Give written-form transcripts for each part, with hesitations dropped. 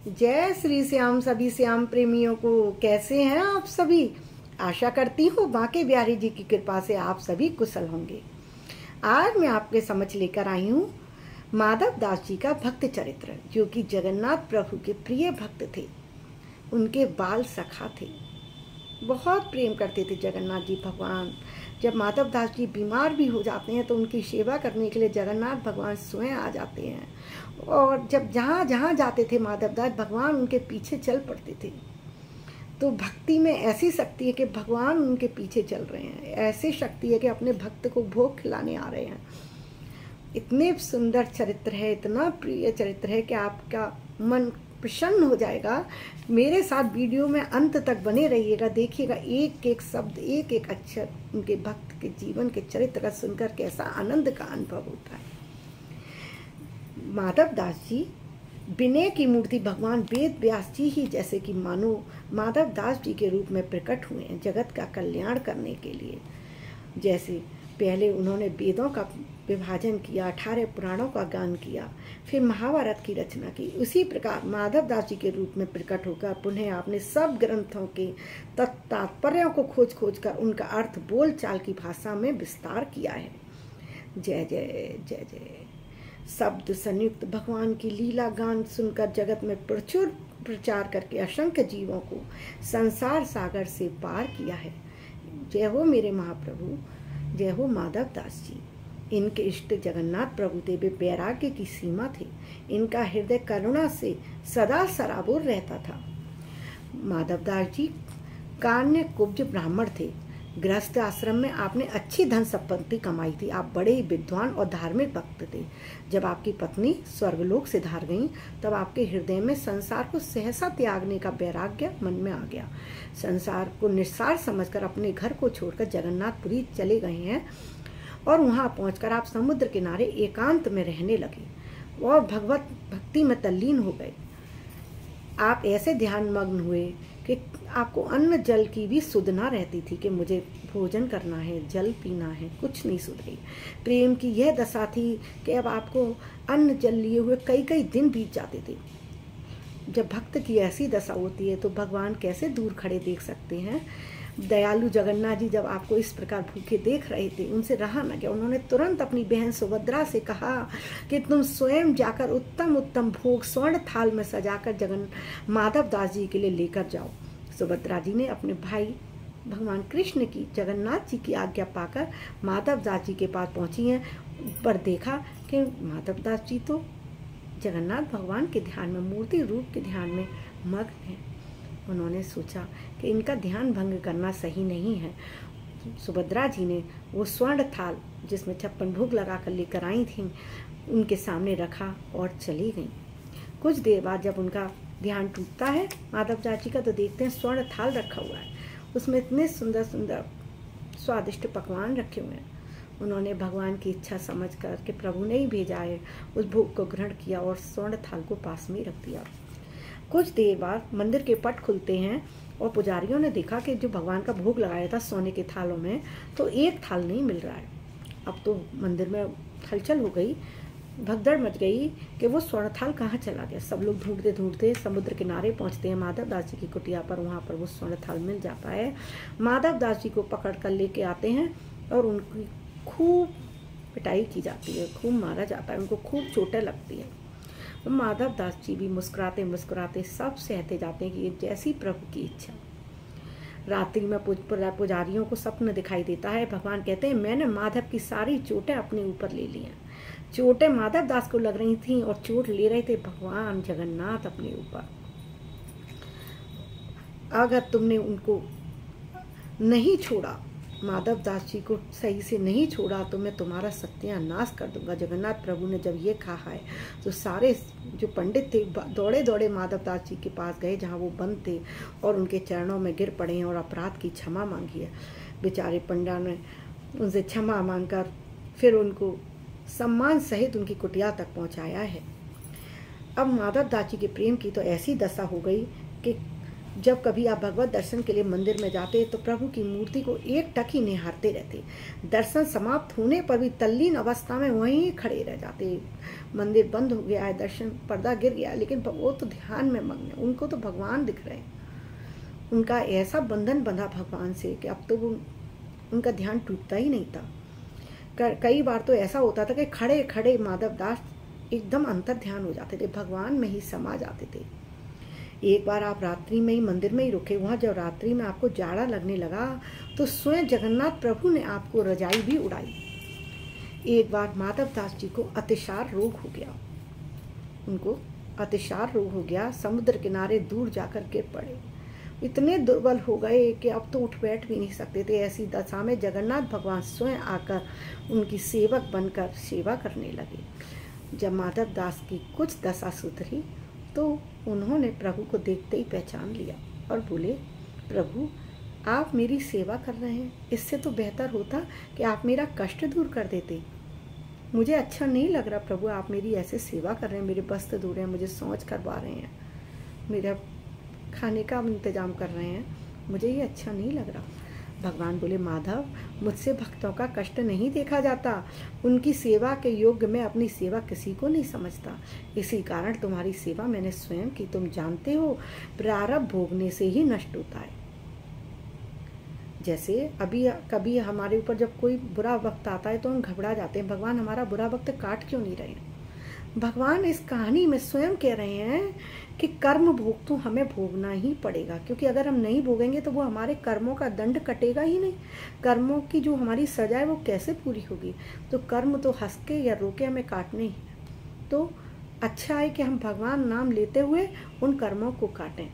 जय श्री श्याम सभी श्याम प्रेमियों को। कैसे हैं आप सभी? आशा करती हूँ बांके बिहारी जी की कृपा से आप सभी कुशल होंगे। आज मैं आपके समक्ष लेकर आई हूँ माधव दास जी का भक्त चरित्र, जो कि जगन्नाथ प्रभु के प्रिय भक्त थे। उनके बाल सखा थे, बहुत प्रेम करते थे जगन्नाथ जी भगवान। जब माधव दास जी बीमार भी हो जाते हैं तो उनकी सेवा करने के लिए जगन्नाथ भगवान स्वयं आ जाते हैं, और जब जहाँ जहाँ जाते थे माधव दास भगवान उनके पीछे चल पड़ते थे। तो भक्ति में ऐसी शक्ति है कि भगवान उनके पीछे चल रहे हैं, ऐसी शक्ति है कि अपने भक्त को भोग खिलाने आ रहे हैं। इतने सुंदर चरित्र है, इतना प्रिय चरित्र है कि आपका मन प्रसन्न हो जाएगा। मेरे साथ वीडियो में अंत तक बने रहिएगा, देखिएगा एक एक शब्द, एक एक अक्षर उनके भक्त के जीवन के चरित्र का सुनकर कैसा आनंद का अनुभव होता है। माधव दास जी विनय की मूर्ति भगवान वेद व्यास जी ही जैसे कि मानो माधव दास जी के रूप में प्रकट हुए हैं जगत का कल्याण करने के लिए। जैसे पहले उन्होंने वेदों का विभाजन किया, 18 पुराणों का गान किया, फिर महाभारत की रचना की, उसी प्रकार माधव दास जी के रूप में प्रकट होकर पुनः आपने सब ग्रंथों के तात्पर्यों को खोज खोज कर उनका अर्थ बोल चाल की भाषा में विस्तार किया है। जय जय जय जय। शब्द संयुक्त भगवान की लीला गान सुनकर जगत में प्रचुर प्रचार करके असंख्य जीवों को संसार सागर से पार किया है। जय हो मेरे महाप्रभु, जय हो माधव दास जी। इनके इष्ट जगन्नाथ प्रभु थे, वे वैराग्य की सीमा थे। इनका हृदय करुणा से सदा सराबोर रहता था। माधव दास जी कान्य कुब्ज ब्राह्मण थे। गृहस्थ आश्रम में आपने अच्छी धन संपत्ति कमाई थी। आप बड़े ही विद्वान और धार्मिक भक्त थे। जब आपकी पत्नी स्वर्गलोक से धार गईं, तब आपके हृदय में संसार को सहसा त्यागने का वैराग्य मन में आ गया। संसार को निस्सार समझकर अपने घर को छोड़कर जगन्नाथपुरी चले गए हैं, और वहां पहुंचकर आप समुद्र किनारे एकांत में रहने लगे और भगवत भक्ति में तल्लीन हो गए। आप ऐसे ध्यान मग्न हुए कि आपको अन्न जल की भी सुध ना रहती थी कि मुझे भोजन करना है, जल पीना है, कुछ नहीं सुध रही। प्रेम की यह दशा थी कि अब आपको अन्न जल लिए हुए कई कई दिन बीत जाते थे। जब भक्त की ऐसी दशा होती है तो भगवान कैसे दूर खड़े देख सकते हैं। दयालु जगन्नाथ जी जब आपको इस प्रकार भूखे देख रहे थे, उनसे रहा न गया। उन्होंने तुरंत अपनी बहन सुभद्रा से कहा कि तुम स्वयं जाकर उत्तम उत्तम भोग स्वर्ण थाल में सजाकर माधव दास जी के लिए लेकर जाओ। सुभद्रा जी ने अपने भाई भगवान कृष्ण की जगन्नाथ जी की आज्ञा पाकर माधव दास जी के पास पहुंची हैं, पर देखा कि माधव दास जी तो जगन्नाथ भगवान के ध्यान में, मूर्ति रूप के ध्यान में मग्न हैं। उन्होंने सोचा कि इनका ध्यान भंग करना सही नहीं है। सुभद्रा जी ने वो स्वर्ण थाल जिसमें 56 भोग लगा कर लेकर आई थी, उनके सामने रखा और चली गई। कुछ देर बाद जब उनका ध्यान टूटता है माधव दास जी का, तो देखते हैं स्वर्ण थाल रखा हुआ है, उसमें इतने सुंदर सुंदर स्वादिष्ट पकवान रखे हुए हैं। उन्होंने भगवान की इच्छा समझ कर कि प्रभु ने ही भेजा है, उस भोग को ग्रहण किया और स्वर्ण थाल को पास में रख दिया। कुछ देर बाद मंदिर के पट खुलते हैं और पुजारियों ने देखा कि जो भगवान का भोग लगाया था सोने के थालों में, तो एक थाल नहीं मिल रहा है। अब तो मंदिर में हलचल हो गई, भगदड़ मच गई कि वो स्वर्ण थाल कहाँ चला गया। सब लोग ढूंढते ढूंढते समुद्र किनारे पहुंचते हैं माधव दास जी की कुटिया पर। वहाँ पर वो स्वर्ण थाल मिल जाता है। माधव दास जी को पकड़ कर लेके आते हैं और उनकी खूब पिटाई की जाती है, खूब मारा जाता है, उनको खूब चोटें लगती है। माधव दास जी भी मुस्कुराते मुस्कुराते सब सहते जाते हैं कि ये जैसी प्रभु की इच्छा। रात्रि में पुजारियों को स्वप्न दिखाई देता है। भगवान कहते हैं, मैंने माधव की सारी चोटें अपने ऊपर ले ली हैं। चोटें माधव दास को लग रही थीं और चोट ले रहे थे भगवान जगन्नाथ अपने ऊपर। अगर तुमने उनको नहीं छोड़ा, माधव दास जी को सही से नहीं छोड़ा, तो मैं तुम्हारा सत्यानाश कर दूंगा। जगन्नाथ प्रभु ने जब ये कहा है तो सारे जो पंडित थे दौड़े दौड़े माधव दास जी के पास गए जहाँ वो बंद थे, और उनके चरणों में गिर पड़े हैं और अपराध की क्षमा मांगी है। बेचारे पंडा ने उनसे क्षमा मांगकर फिर उनको सम्मान सहित उनकी कुटिया तक पहुँचाया है। अब माधव दास जी के प्रेम की तो ऐसी दशा हो गई कि जब कभी आप भगवत दर्शन के लिए मंदिर में जाते तो प्रभु की मूर्ति को एक टक ही निहारते रहते। दर्शन समाप्त होने पर भी तल्लीन अवस्था में वहीं खड़े रह जाते। मंदिर बंद हो गया है, दर्शन पर्दा गिर गया, लेकिन वो तो ध्यान में मग्न है, उनको तो भगवान दिख रहे हैं। उनका ऐसा बंधन बंधा भगवान से कि अब तो वो उनका ध्यान टूटता ही नहीं था। कई बार तो ऐसा होता था कि खड़े खड़े माधव दास एकदम अंतर ध्यान हो जाते थे, भगवान में ही समा जाते थे। एक बार आप रात्रि में ही मंदिर में ही रुके, वहाँ जब रात्रि में आपको जाड़ा लगने लगा तो स्वयं जगन्नाथ प्रभु ने आपको रजाई भी उड़ाई। एक बार माधव दास जी को अतिसार रोग हो गया, उनको अतिसार रोग हो गया, समुद्र किनारे दूर जाकर गिर पड़े। इतने दुर्बल हो गए कि अब तो उठ बैठ भी नहीं सकते थे। ऐसी दशा में जगन्नाथ भगवान स्वयं आकर उनकी सेवक बनकर सेवा करने लगे। जब माधव दास की कुछ दशा सुधरी तो उन्होंने प्रभु को देखते ही पहचान लिया और बोले, प्रभु आप मेरी सेवा कर रहे हैं, इससे तो बेहतर होता कि आप मेरा कष्ट दूर कर देते। मुझे अच्छा नहीं लग रहा प्रभु, आप मेरी ऐसे सेवा कर रहे हैं, मेरे वस्त्र धो रहे हैं, मुझे शौच करवा रहे हैं, मेरा खाने का इंतजाम कर रहे हैं, मुझे ये अच्छा नहीं लग रहा। भगवान बोले, माधव मुझसे भक्तों का कष्ट नहीं देखा जाता, उनकी सेवा के योग्य मैं अपनी सेवा किसी को नहीं समझता। इसी कारण तुम्हारी सेवा मैंने स्वयं की। तुम जानते हो प्रारब्ध भोगने से ही नष्ट होता है। जैसे अभी कभी हमारे ऊपर जब कोई बुरा वक्त आता है तो हम घबरा जाते हैं, भगवान हमारा बुरा वक्त काट क्यों नहीं रहे हैं। भगवान इस कहानी में स्वयं कह रहे हैं कि कर्म भोग तो हमें भोगना ही पड़ेगा, क्योंकि अगर हम नहीं भोगेंगे तो वो हमारे कर्मों का दंड कटेगा ही नहीं। कर्मों की जो हमारी सजा है वो कैसे पूरी होगी। तो कर्म तो हंस के या रो के हमें काटने ही है। तो अच्छा है कि हम भगवान नाम लेते हुए उन कर्मों को काटें।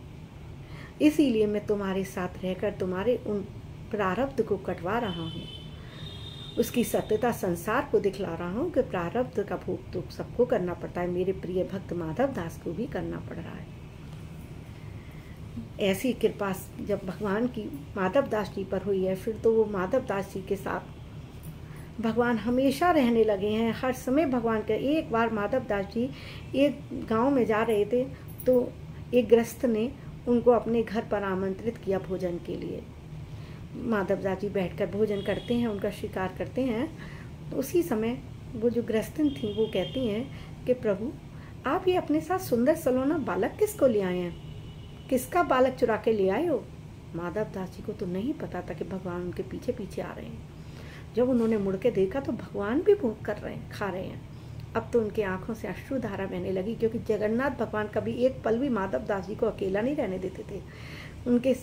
इसीलिए मैं तुम्हारे साथ रहकर तुम्हारे उन प्रारब्ध को कटवा रहा हूँ, उसकी सत्यता संसार को दिखला रहा हूँ कि प्रारब्ध का भोग तो सबको करना पड़ता है, मेरे प्रिय भक्त माधव दास को भी करना पड़ रहा है। ऐसी कृपा जब भगवान की माधव दास जी पर हुई है, फिर तो वो माधव दास जी के साथ भगवान हमेशा रहने लगे हैं, हर समय भगवान का। एक बार माधव दास जी एक गांव में जा रहे थे तो एक गृहस्थ ने उनको अपने घर पर आमंत्रित किया भोजन के लिए। माधव दास जी बैठकर भोजन करते हैं, उनका शिकार करते हैं। तो उसी समय वो जो गृहस्थन थी वो कहती हैं कि प्रभु आप ये अपने साथ सुंदर सलोना बालक किसको ले आए हैं, किसका बालक चुरा के ले आए हो। माधव दास जी को तो नहीं पता था कि भगवान उनके पीछे पीछे आ रहे हैं। जब उन्होंने मुड़ के देखा तो भगवान भी भोग कर रहे हैं, खा रहे हैं। अब तो उनकी आंखों से अश्रुधारा बहने लगी, क्योंकि जगन्नाथ भगवान कभी एक पल भी माधव दास जी को अकेला नहीं रहने देते थे। उनके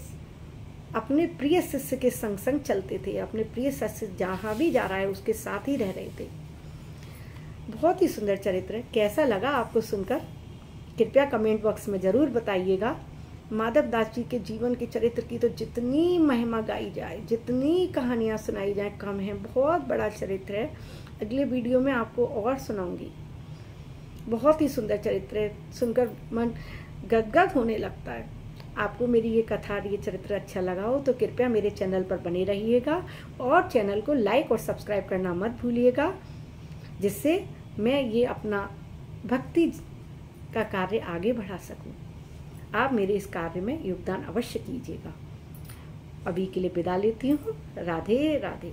अपने प्रिय शिष्य के संग संग चलते थे, अपने प्रिय शिष्य जहाँ भी जा रहा है उसके साथ ही रह रहे थे। बहुत ही सुंदर चरित्र है। कैसा लगा आपको सुनकर कृपया कमेंट बॉक्स में ज़रूर बताइएगा। माधव दास जी के जीवन के चरित्र की तो जितनी महिमा गाई जाए, जितनी कहानियाँ सुनाई जाए कम है। बहुत बड़ा चरित्र है, अगले वीडियो में आपको और सुनाऊंगी। बहुत ही सुंदर चरित्र है, सुनकर मन गदगद होने लगता है। आपको मेरी ये कथा, ये चरित्र अच्छा लगा हो तो कृपया मेरे चैनल पर बने रहिएगा और चैनल को लाइक और सब्सक्राइब करना मत भूलिएगा, जिससे मैं ये अपना भक्ति का कार्य आगे बढ़ा सकूं। आप मेरे इस कार्य में योगदान अवश्य कीजिएगा। अभी के लिए विदा लेती हूँ। राधे राधे।